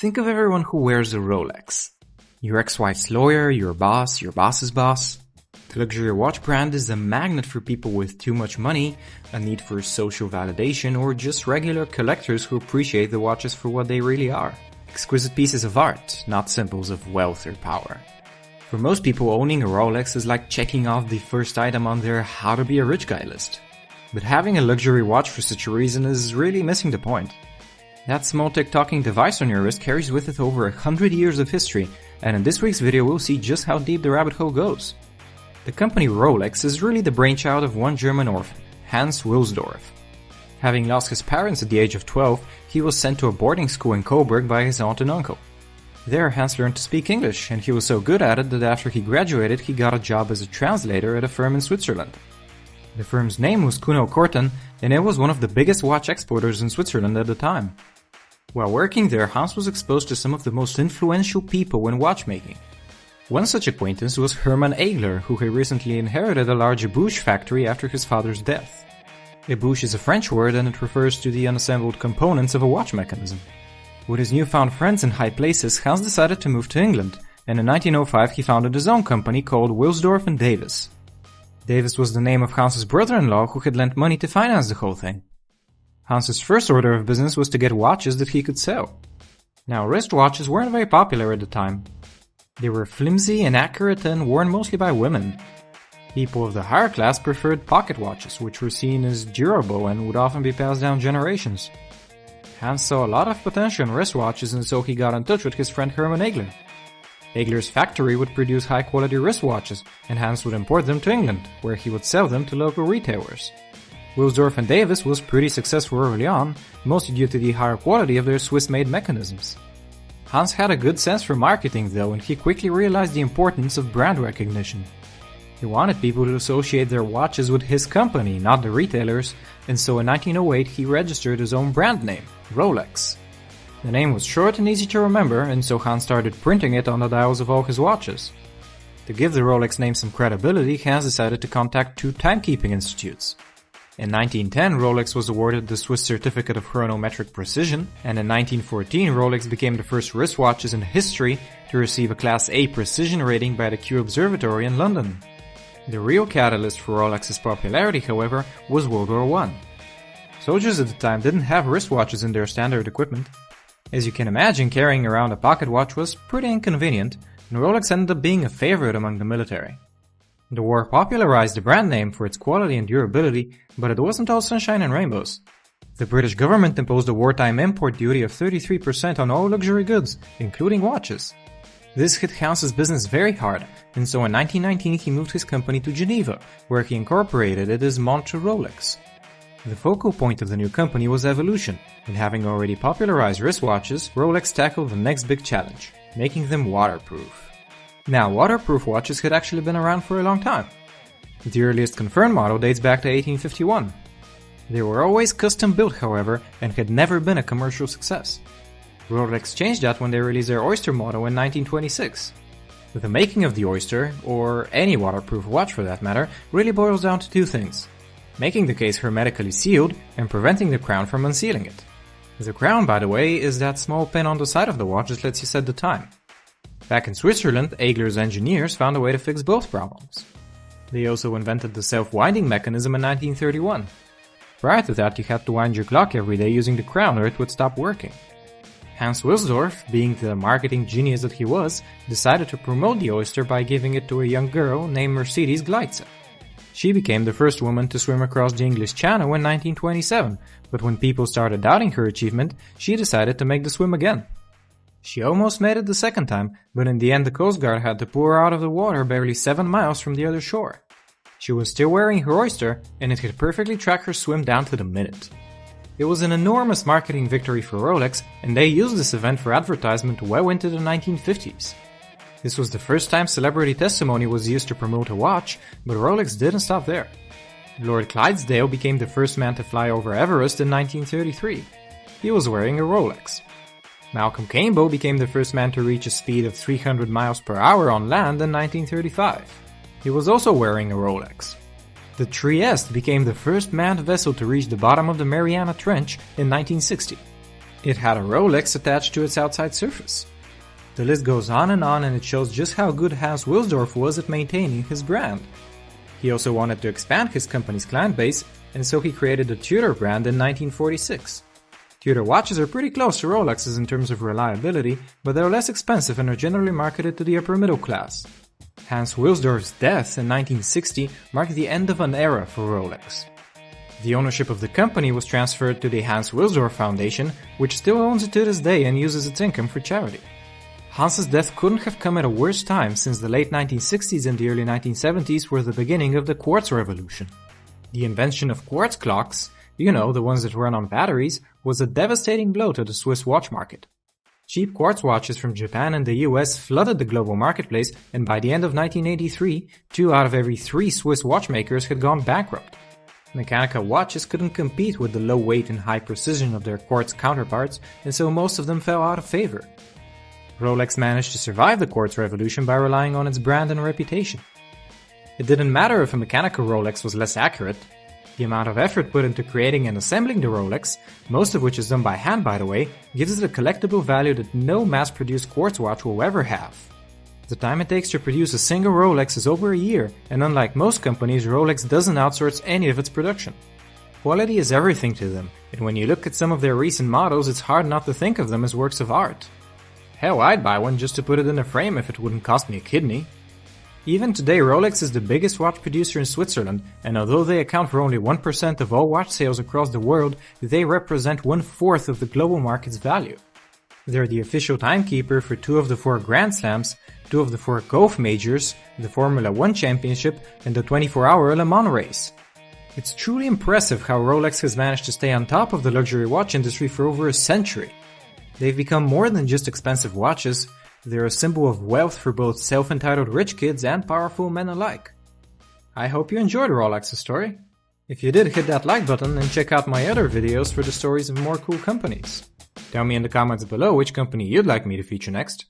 Think of everyone who wears a Rolex. Your ex-wife's lawyer, your boss's boss. The luxury watch brand is a magnet for people with too much money, a need for social validation, or just regular collectors who appreciate the watches for what they really are. Exquisite pieces of art, not symbols of wealth or power. For most people, owning a Rolex is like checking off the first item on their how to be a rich guy list. But having a luxury watch for such a reason is really missing the point. That small tick-tocking device on your wrist carries with it over 100 years of history, and in this week's video we'll see just how deep the rabbit hole goes. The company Rolex is really the brainchild of one German orphan, Hans Wilsdorf. Having lost his parents at the age of 12, he was sent to a boarding school in Coburg by his aunt and uncle. There Hans learned to speak English, and he was so good at it that after he graduated he got a job as a translator at a firm in Switzerland. The firm's name was Kuno Korten, and it was one of the biggest watch exporters in Switzerland at the time. While working there, Hans was exposed to some of the most influential people in watchmaking. One such acquaintance was Hermann Eigler, who had recently inherited a large ébauche factory after his father's death. Ébauche is a French word and it refers to the unassembled components of a watch mechanism. With his newfound friends in high places, Hans decided to move to England, and in 1905 he founded his own company called Wilsdorf and Davis. Davis was the name of Hans's brother-in-law who had lent money to finance the whole thing. Hans's first order of business was to get watches that he could sell. Now, wristwatches weren't very popular at the time. They were flimsy, inaccurate, and worn mostly by women. People of the higher class preferred pocket watches, which were seen as durable and would often be passed down generations. Hans saw a lot of potential in wristwatches, and so he got in touch with his friend Hermann Eigler. Eigler's factory would produce high-quality wristwatches, and Hans would import them to England, where he would sell them to local retailers. Wilsdorf and Davis was pretty successful early on, mostly due to the higher quality of their Swiss-made mechanisms. Hans had a good sense for marketing though, and he quickly realized the importance of brand recognition. He wanted people to associate their watches with his company, not the retailers, and so in 1908 he registered his own brand name, Rolex. The name was short and easy to remember, and so Hans started printing it on the dials of all his watches. To give the Rolex name some credibility, Hans decided to contact two timekeeping institutes. In 1910, Rolex was awarded the Swiss Certificate of Chronometric Precision, and in 1914 Rolex became the first wristwatches in history to receive a Class A precision rating by the Kew Observatory in London. The real catalyst for Rolex's popularity, however, was World War I. Soldiers at the time didn't have wristwatches in their standard equipment. As you can imagine, carrying around a pocket watch was pretty inconvenient, and Rolex ended up being a favorite among the military. The war popularized the brand name for its quality and durability, but it wasn't all sunshine and rainbows. The British government imposed a wartime import duty of 33% on all luxury goods, including watches. This hit Hans's business very hard, and so in 1919 he moved his company to Geneva, where he incorporated it as Montre Rolex. The focal point of the new company was evolution, and having already popularized wristwatches, Rolex tackled the next big challenge, making them waterproof. Now, waterproof watches had actually been around for a long time. The earliest confirmed model dates back to 1851. They were always custom built, however, and had never been a commercial success. Rolex changed that when they released their Oyster model in 1926. The making of the Oyster, or any waterproof watch for that matter, really boils down to two things: making the case hermetically sealed and preventing the crown from unsealing it. The crown, by the way, is that small pin on the side of the watch that lets you set the time. Back in Switzerland, Eigler's engineers found a way to fix both problems. They also invented the self-winding mechanism in 1931. Prior to that, you had to wind your clock every day using the crown or it would stop working. Hans Wilsdorf, being the marketing genius that he was, decided to promote the Oyster by giving it to a young girl named Mercedes Gleitze. She became the first woman to swim across the English Channel in 1927, but when people started doubting her achievement, she decided to make the swim again. She almost made it the second time, but in the end the Coast Guard had to pull her out of the water barely 7 miles from the other shore. She was still wearing her Oyster, and it could perfectly track her swim down to the minute. It was an enormous marketing victory for Rolex, and they used this event for advertisement well into the 1950s. This was the first time celebrity testimony was used to promote a watch, but Rolex didn't stop there. Lord Clydesdale became the first man to fly over Everest in 1933. He was wearing a Rolex. Malcolm Campbell became the first man to reach a speed of 300 miles per hour on land in 1935. He was also wearing a Rolex. The Trieste became the first manned vessel to reach the bottom of the Mariana Trench in 1960. It had a Rolex attached to its outside surface. The list goes on and it shows just how good Hans Wilsdorf was at maintaining his brand. He also wanted to expand his company's client base, and so he created the Tudor brand in 1946. Tudor watches are pretty close to Rolexes in terms of reliability, but they're less expensive and are generally marketed to the upper middle class. Hans Wilsdorf's death in 1960 marked the end of an era for Rolex. The ownership of the company was transferred to the Hans Wilsdorf Foundation, which still owns it to this day and uses its income for charity. Hans's death couldn't have come at a worse time, since the late 1960s and the early 1970s were the beginning of the quartz revolution. The invention of quartz clocks, the ones that run on batteries, was a devastating blow to the Swiss watch market. Cheap quartz watches from Japan and the US flooded the global marketplace, and by the end of 1983, 2 out of every 3 Swiss watchmakers had gone bankrupt. Mechanical watches couldn't compete with the low weight and high precision of their quartz counterparts, and so most of them fell out of favor. Rolex managed to survive the quartz revolution by relying on its brand and reputation. It didn't matter if a mechanical Rolex was less accurate. The amount of effort put into creating and assembling the Rolex, most of which is done by hand by the way, gives it a collectible value that no mass-produced quartz watch will ever have. The time it takes to produce a single Rolex is over a year, and unlike most companies, Rolex doesn't outsource any of its production. Quality is everything to them, and when you look at some of their recent models, it's hard not to think of them as works of art. Hell, I'd buy one just to put it in a frame if it wouldn't cost me a kidney. Even today, Rolex is the biggest watch producer in Switzerland, and although they account for only 1% of all watch sales across the world, they represent 1/4 of the global market's value. They're the official timekeeper for 2 of the 4 Grand Slams, 2 of the 4 golf majors, the Formula 1 Championship, and the 24-hour Le Mans race. It's truly impressive how Rolex has managed to stay on top of the luxury watch industry for over a century. They've become more than just expensive watches, they're a symbol of wealth for both self-entitled rich kids and powerful men alike. I hope you enjoyed Rolex's story. If you did, hit that like button and check out my other videos for the stories of more cool companies. Tell me in the comments below which company you'd like me to feature next.